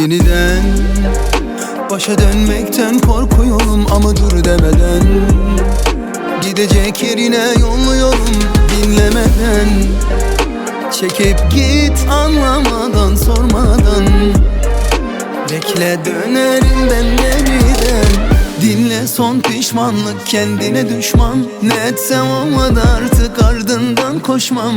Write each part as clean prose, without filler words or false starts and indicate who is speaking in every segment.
Speaker 1: Yeniden başa dönmekten korkuyorum ama dur demeden, gidecek yerine yolluyorum dinlemeden. Çekip git anlamadan sormadan, bekle dönerim ben yeniden. Dinle son pişmanlık kendine düşman, ne etsem olmadı artık ardından koşmam.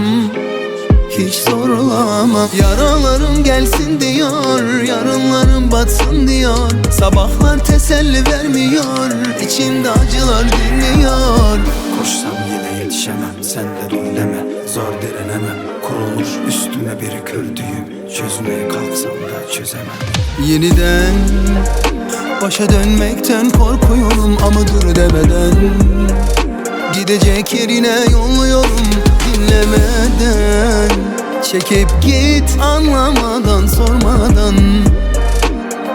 Speaker 1: Hiç zorlamam. Yaralarım gelsin diyor, yarınlarım batsın diyor. Sabahlar teselli vermiyor, içimde acılar dinmiyor.
Speaker 2: Koşsam yine yetişemem, sen de dur deme. Zor direnemem, kurulmuş üstüme bir kör düğüm. Çözmeye kalksam da çözemem.
Speaker 1: Yeniden başa dönmekten korkuyorum ama dur demeden, gidecek yerine yolluyorum dinlemeden. Çekip git anlamadan sormadan,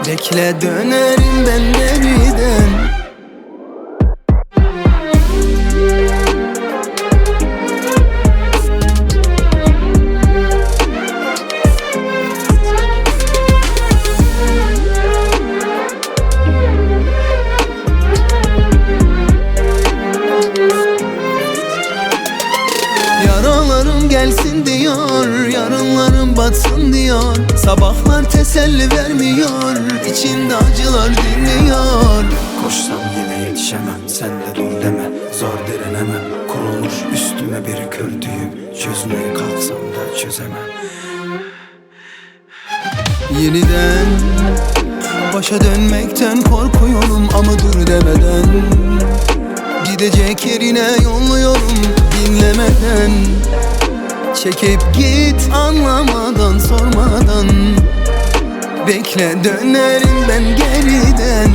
Speaker 1: bekle dönerim ben yeniden. Yaralarım gelsin diyor, yarınlarım batsın diyor. Sabahlar teselli vermiyor, içimde acılar dinmiyor.
Speaker 2: Koşsam yine yetişemem, sen de dur deme. Zor direnemem, kurulmuş üstüme bir kör düğüm. Çözmeye kalksam da çözemem.
Speaker 1: Yeniden başa dönmekten korkuyorum ama dur demeden, gidecek yerine yolluyorum dinlemeden. Çekip git anlamadan sormadan, bekle dönerim ben geriden.